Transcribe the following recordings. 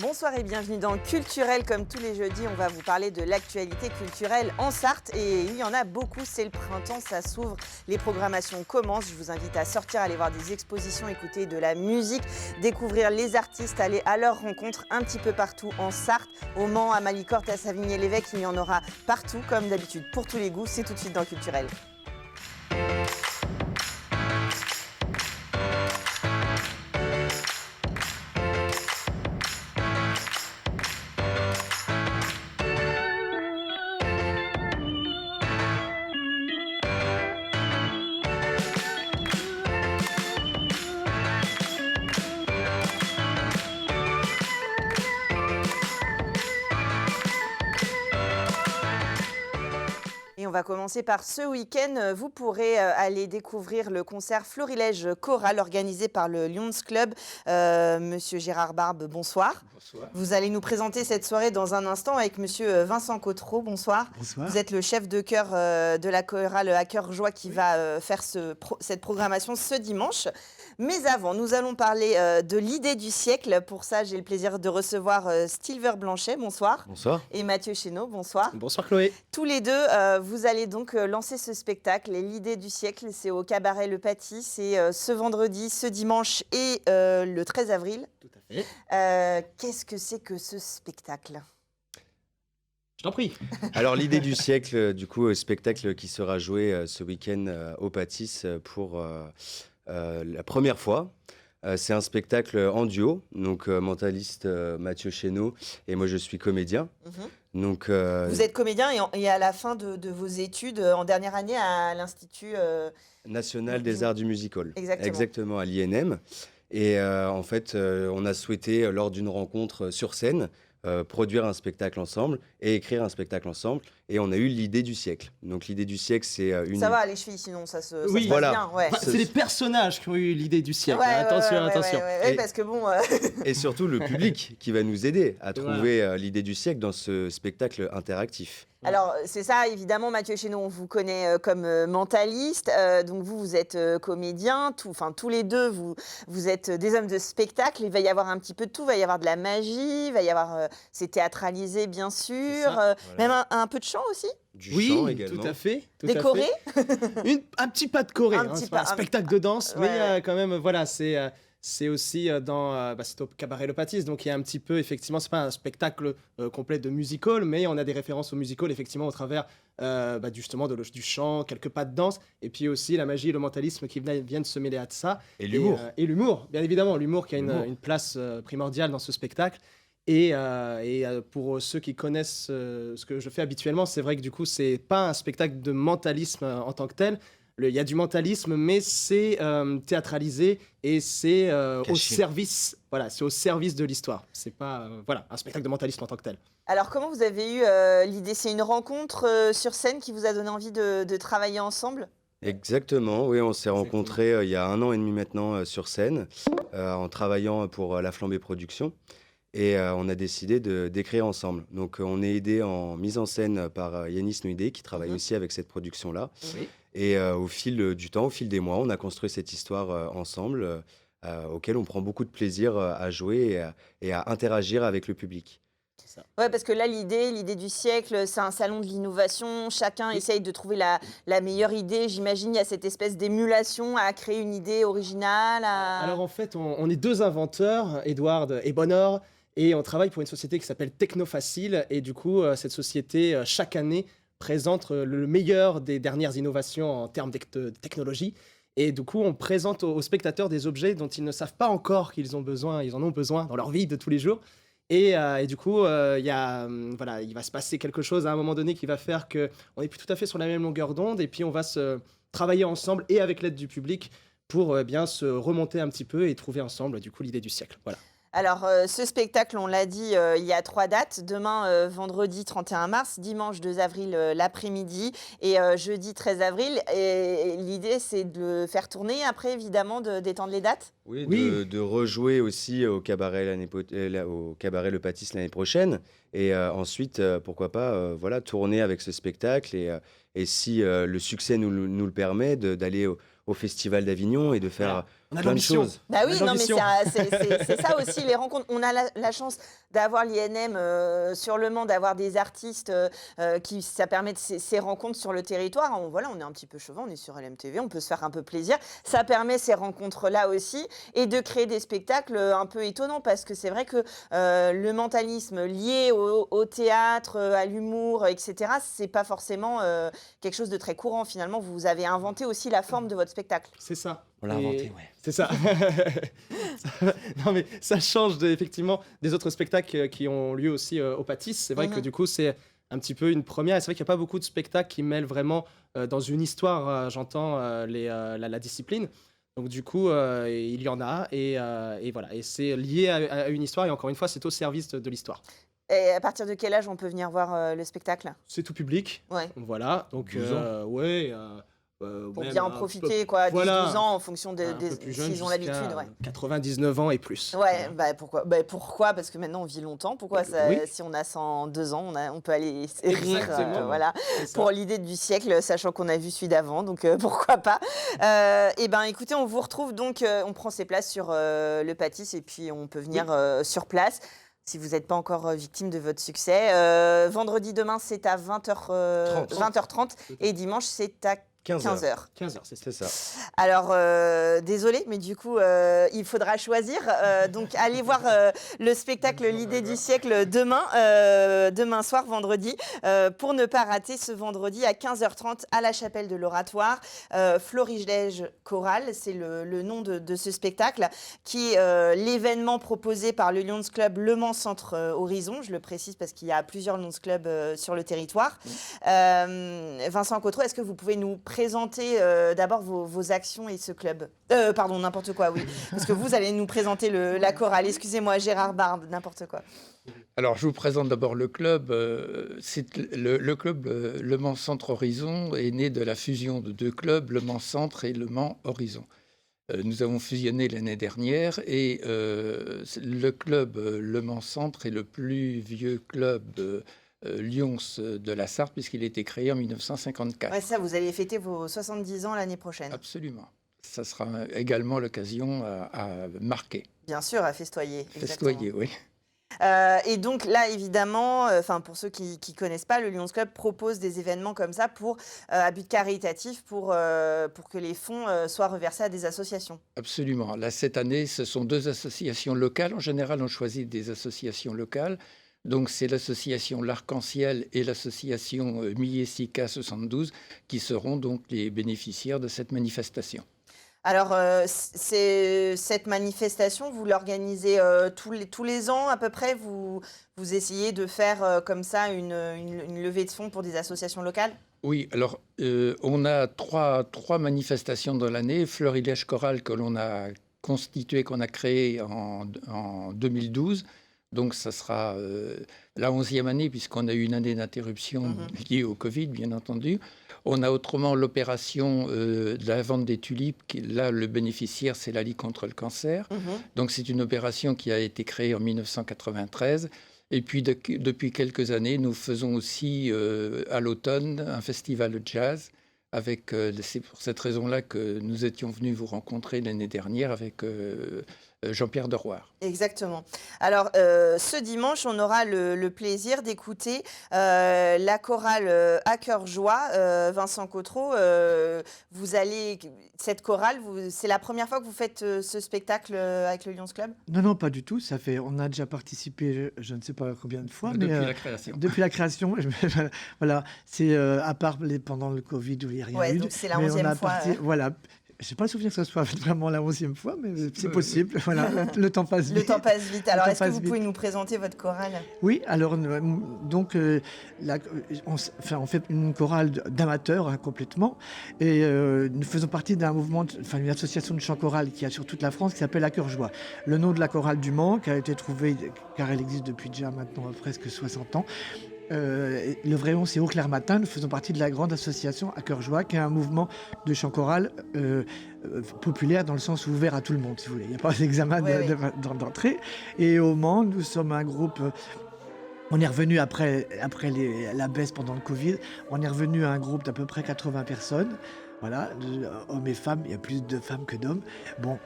Bonsoir et bienvenue dans Culturel. Comme tous les jeudis, on va vous parler de l'actualité culturelle en Sarthe. Et il y en a beaucoup, c'est le printemps, ça s'ouvre, les programmations commencent. Je vous invite à sortir, aller voir des expositions, écouter de la musique, découvrir les artistes, aller à leur rencontre un petit peu partout en Sarthe. Au Mans, à Malicorne, à Savigny-l'Évêque, il y en aura partout, comme d'habitude, pour tous les goûts. C'est tout de suite dans Culturel. Et on va commencer par ce week-end. Vous pourrez aller découvrir le concert Florilège Choral organisé par le Lions Club. Monsieur Gérard Barbe, bonsoir. Bonsoir. Vous allez nous présenter cette soirée dans un instant avec monsieur Vincent Cotreau. Bonsoir. Bonsoir. Vous êtes le chef de chœur de la chorale À Cœur Joie qui va faire cette programmation ce dimanche. Mais avant, nous allons parler de l'idée du siècle. Pour ça, j'ai le plaisir de recevoir Stilver Blanchet. Bonsoir. Bonsoir. Et Mathieu Chénaud. Bonsoir. Bonsoir Chloé. Tous les deux, vous allez donc lancer ce spectacle. Et l'idée du siècle, c'est au Cabaret Le Paty. C'est ce vendredi, ce dimanche et le 13 avril. Tout à fait. Qu'est-ce que c'est que ce spectacle ? Je t'en prie. Alors l'idée du siècle, du coup, spectacle qui sera joué ce week-end au Patis pour la première fois. C'est un spectacle en duo, donc mentaliste Mathieu Chénaud et moi je suis comédien. Donc, Vous êtes comédien et à la fin de vos études, en dernière année à l'Institut National des Arts du Musical. Exactement. Exactement, à l'INM. Et en fait, on a souhaité, lors d'une rencontre sur scène, produire un spectacle ensemble et écrire un spectacle ensemble. Et on a eu l'idée du siècle. Donc l'idée du siècle, c'est une... Ça va, les chevilles, sinon ça se Oui, passe voilà. bien. Ouais. C'est les personnages qui ont eu l'idée du siècle. Ouais, Attention, ouais, attention. ouais, Et- parce que bon... Et surtout le public qui va nous aider à Voilà. trouver l'idée du siècle dans ce spectacle interactif. Alors, c'est ça, évidemment, Mathieu Chénaud, on vous connaît comme mentaliste. Donc, vous êtes comédien. Tous les deux, vous êtes des hommes de spectacle. Il va y avoir un petit peu de tout. Il va y avoir de la magie. Il va y avoir... c'est théâtralisé, bien sûr. ça, Même un peu de chant aussi. Du Oui, chant également. tout à fait. Décoré. Un petit pas de choré. Un petit C'est pas pas, un spectacle de danse, Ouais, mais quand même, voilà, c'est aussi c'est au Cabaret Le Patis, donc il y a un petit peu, effectivement, c'est pas un spectacle complet de musical, mais on a des références au musical, effectivement, au travers justement du chant, quelques pas de danse, et puis aussi la magie et le mentalisme qui viennent se mêler à ça. Et l'humour. Et l'humour, bien évidemment, l'humour qui a L'humour. une place primordiale dans ce spectacle. Et pour ceux qui connaissent ce que je fais habituellement, c'est vrai que du coup, c'est pas un spectacle de mentalisme en tant que tel. Il y a du mentalisme, mais c'est théâtralisé et c'est au Caché. service. Voilà, c'est au service de l'histoire. C'est pas un spectacle de mentalisme en tant que tel. Alors, comment vous avez eu l'idée ? C'est une rencontre sur scène qui vous a donné envie de travailler ensemble ? Exactement, oui, on s'est Exactement. rencontrés il y a 1 an et demi maintenant sur scène, en travaillant pour La Flambée Productions. Et on a décidé d'écrire ensemble. Donc on est aidé en mise en scène par Yanis Nouidé, qui travaille aussi avec cette production-là. Oui. Et au fil du temps, au fil des mois, on a construit cette histoire ensemble, auquel on prend beaucoup de plaisir à jouer et à interagir avec le public. C'est ça. Ouais, parce que là, l'idée du siècle, c'est un salon de l'innovation. Chacun essaye de trouver la meilleure idée. J'imagine, il y a cette espèce d'émulation à créer une idée originale. Alors en fait, on est deux inventeurs, Edward et Bonheur, et on travaille pour une société qui s'appelle Technofacile. Et du coup, cette société, chaque année, présente le meilleur des dernières innovations en termes de technologie. Et du coup, on présente aux spectateurs des objets dont ils ne savent pas encore qu'ils ont besoin, ils en ont besoin dans leur vie de tous les jours. Et du coup, il va se passer quelque chose à un moment donné qui va faire qu'on n'est plus tout à fait sur la même longueur d'onde. Et puis, on va se travailler ensemble et avec l'aide du public pour bien se remonter un petit peu et trouver ensemble, du coup, l'idée du siècle. Voilà. Alors, ce spectacle, on l'a dit, il y a 3 dates. Demain, vendredi 31 mars, dimanche 2 avril l'après-midi et jeudi 13 avril. Et l'idée, c'est de le faire tourner après, évidemment, d'étendre les dates. Oui, Oui. de rejouer aussi au cabaret, au cabaret Le Patis l'année prochaine. Et ensuite, pourquoi pas tourner avec ce spectacle. Et si le succès nous le permet, d'aller au Festival d'Avignon et de faire On a de plein de l'ambition. choses. Bah oui, On a de non, mais l'ambition. c'est ça aussi, les rencontres. On a la chance d'avoir l'INM sur Le Mans, d'avoir des artistes ça permet ces rencontres sur le territoire. Voilà, on est un petit peu chauvin, on est sur LMTV, on peut se faire un peu plaisir. Ça permet ces rencontres-là aussi et de créer des spectacles un peu étonnants parce que c'est vrai que le mentalisme lié au théâtre, à l'humour, etc., c'est pas forcément quelque chose de très courant finalement. Vous avez inventé aussi la forme de votre spectacle. C'est ça. On l'a Et inventé, ouais. C'est ça. Non, mais ça change effectivement des autres spectacles qui ont lieu aussi au Pâtis. C'est vrai que du coup, c'est un petit peu une première. Et c'est vrai qu'il n'y a pas beaucoup de spectacles qui mêlent vraiment dans une histoire, j'entends, la discipline. Donc du coup, il y en a. Et voilà. Et c'est lié à une histoire. Et encore une fois, c'est au service de l'histoire. Et à partir de quel âge on peut venir voir le spectacle? C'est tout public. Ouais. Voilà. Donc, 12 ans. ouais. Pour même bien en un profiter, quoi, 10-12 voilà. ans en fonction Un peu plus jeune, s'ils ont jusqu'à l'habitude. Ouais. 99 ans et plus. Ouais, bah pourquoi? Bah pourquoi? Parce que maintenant on vit longtemps. Pourquoi ça, Oui. si on a 102 ans, on peut aller rire, Exactement. voilà, C'est ça. pour l'idée du siècle, sachant qu'on a vu celui d'avant, donc pourquoi pas. Et ben écoutez, on vous retrouve donc, on prend ses places sur le Pâtis et puis on peut venir sur place. Si vous n'êtes pas encore victime de votre succès. Vendredi demain, c'est à 20h30 et dimanche, c'est à 15h. 15 heures, c'est ça. C'est ça. Alors, désolé, mais du coup, il faudra choisir. Donc, allez voir le spectacle L'idée du siècle demain soir, vendredi, pour ne pas rater ce vendredi à 15h30 à la chapelle de l'Oratoire. Florilège Chorale, c'est le nom de ce spectacle, qui est l'événement proposé par le Lions Club Le Mans Centre Horizon. Je le précise parce qu'il y a plusieurs Lions Club sur le territoire. Vincent Cotreau, est-ce que vous pouvez nous présenter d'abord vos actions et ce club? Pardon, n'importe quoi, oui. Parce que vous allez nous présenter la chorale. Excusez-moi, Gérard Barbe, n'importe quoi. Alors, je vous présente d'abord le club. C'est le club Le Mans Centre Horizon est né de la fusion de deux clubs, Le Mans Centre et Le Mans Horizon. Nous avons fusionné l'année dernière et le club Le Mans Centre est le plus vieux club Lions de la Sarthe, puisqu'il a été créé en 1954. Ouais, ça, vous allez fêter vos 70 ans l'année prochaine. Absolument. Ça sera également l'occasion à marquer. Bien sûr, à festoyer. Festoyer, oui. Et donc là, évidemment, pour ceux qui ne connaissent pas, le Lions Club propose des événements comme ça à but caritatif pour que les fonds soient reversés à des associations. Absolument. Là, cette année, ce sont deux associations locales. En général, on choisit des associations locales. Donc, c'est l'association L'Arc-en-Ciel et l'association Miesica 72 qui seront donc les bénéficiaires de cette manifestation. Alors, cette manifestation, vous l'organisez tous les ans à peu près. Vous essayez de faire comme ça une levée de fonds pour des associations locales? Oui, alors on a trois manifestations dans l'année. Florilège Chorale que l'on a constitué, qu'on a créé en 2012. Donc, ça sera la 11e année, puisqu'on a eu une année d'interruption liée au Covid, bien entendu. On a autrement l'opération de la vente des tulipes. Là, le bénéficiaire, c'est la Ligue contre le cancer. Donc, c'est une opération qui a été créée en 1993. Et puis, depuis quelques années, nous faisons aussi à l'automne un festival de jazz. C'est pour cette raison-là que nous étions venus vous rencontrer l'année dernière avec Jean-Pierre Deroire. Exactement. Alors, ce dimanche, on aura le plaisir d'écouter la chorale À Cœur Joie. Vincent Cotreau, cette chorale, c'est la première fois que vous faites ce spectacle avec le Lions Club? Non, pas du tout. On a déjà participé, je ne sais pas combien de fois, Depuis la création. Depuis la création, voilà. C'est à part pendant le Covid où il n'y a rien eu. Donc c'est la 11e fois. Voilà. Je n'ai pas le souvenir que ce soit vraiment la 11e fois, mais c'est possible. Voilà, le temps passe vite. Le temps passe vite. Alors, est-ce que vous vite. pouvez nous présenter votre chorale? Oui, alors, donc, on fait une chorale d'amateurs complètement. Et nous faisons partie d'un mouvement, une association de chant choral qui a sur toute la France qui s'appelle À Cœur Joie. Le nom de la chorale du Mans, qui a été trouvé, car elle existe depuis déjà maintenant presque 60 ans. Le vrai nom, c'est Au Clair Matin. Nous faisons partie de la grande association À Cœur Joie, qui est un mouvement de chant choral populaire dans le sens ouvert à tout le monde, si vous voulez. Il n'y a pas d'examen d'entrée. Et au Mans, nous sommes un groupe. On est revenu après la baisse pendant le Covid. On est revenu à un groupe d'à peu près 80 personnes. Voilà, hommes et femmes, il y a plus de femmes que d'hommes. Bon,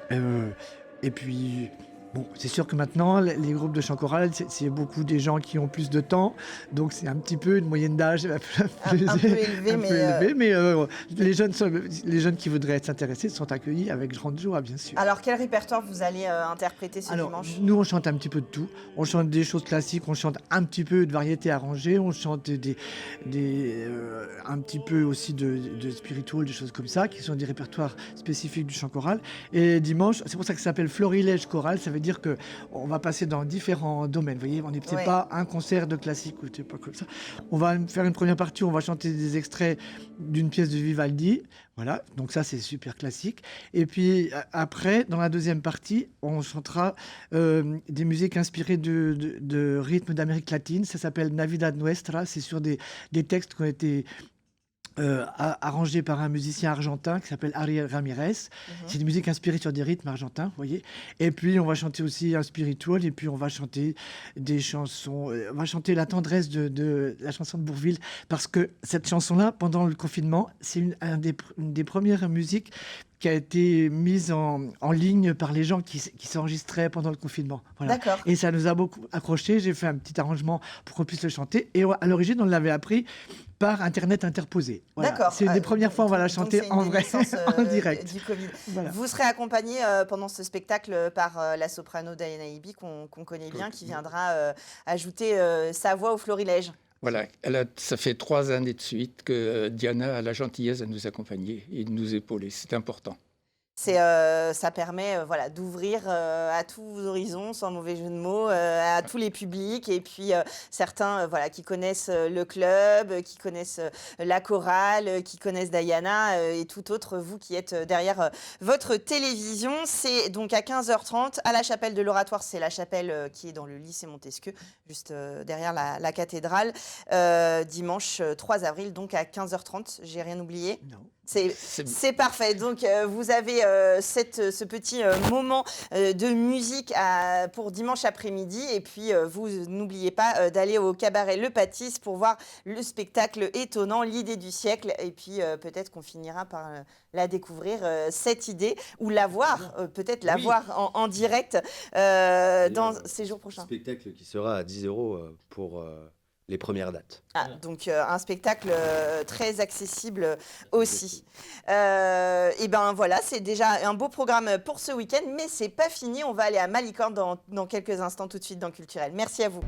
et puis, bon, c'est sûr que maintenant, les groupes de chant choral, c'est beaucoup des gens qui ont plus de temps, donc c'est un petit peu une moyenne d'âge Un peu élevé, mais les jeunes qui voudraient s'intéresser sont accueillis avec grande joie, bien sûr. Alors, quel répertoire vous allez interpréter ce Alors, dimanche? nous, on chante un petit peu de tout. On chante des choses classiques, on chante un petit peu de variétés arrangées, on chante un petit peu aussi de spiritual, des choses comme ça, qui sont des répertoires spécifiques du chant choral. Et dimanche, c'est pour ça que ça s'appelle Florilège choral, ça veut dire qu'on va passer dans différents domaines. Vous voyez, on n'est peut-être Ouais. pas un concert de classique ou je sais pas comme ça. On va faire une première partie, on va chanter des extraits d'une pièce de Vivaldi. Voilà, donc ça c'est super classique. Et puis après, dans la deuxième partie, on chantera des musiques inspirées de rythmes d'Amérique latine. Ça s'appelle Navidad Nuestra. C'est sur des textes qui ont été arrangés par un musicien argentin qui s'appelle Ariel Ramirez. C'est des musiques inspirées sur des rythmes argentins, vous voyez. Et puis on va chanter aussi un spiritual, et puis on va chanter des chansons. On va chanter la tendresse de la chanson de Bourvil, parce que cette chanson-là, pendant le confinement, c'est une des premières musiques qui a été mise en ligne par les gens qui s'enregistraient pendant le confinement. Voilà. D'accord. Et ça nous a beaucoup accroché. J'ai fait un petit arrangement pour qu'on puisse le chanter. Et à l'origine, on l'avait appris par Internet interposé. Voilà. D'accord. C'est une des premières fois où on va la Donc, chanter c'est une en vrai, naissance, en direct. du Covid. Voilà. Vous serez accompagné pendant ce spectacle par la soprano Diana Ibi, qu'on connaît bien, qui viendra ajouter sa voix au florilège. Voilà, ça fait 3 années de suite que Diana a la gentillesse de nous accompagner et de nous épauler. C'est important. Ça permet d'ouvrir à tous horizons, sans mauvais jeu de mots, à tous les publics. Et puis certains qui connaissent le club, qui connaissent la chorale, qui connaissent Diana et tout autre, vous qui êtes derrière votre télévision. C'est donc à 15h30 à la chapelle de l'Oratoire. C'est la chapelle qui est dans le lycée Montesquieu, juste derrière la cathédrale. Dimanche 3 avril, donc à 15h30. J'ai rien oublié? Non. C'est parfait. Donc, vous avez ce petit moment de musique pour dimanche après-midi. Et puis, vous n'oubliez pas d'aller au cabaret Le Pâtisse pour voir le spectacle étonnant, l'idée du siècle. Et puis, peut-être qu'on finira par la découvrir, cette idée, ou la voir, peut-être la voir en direct dans ces jours prochains. Un spectacle qui sera à 10 € pour les premières dates. Donc un spectacle très accessible aussi. Et ben voilà, c'est déjà un beau programme pour ce week-end, mais c'est pas fini. On va aller à Malicorne dans quelques instants, tout de suite dans Culturel. Merci à vous.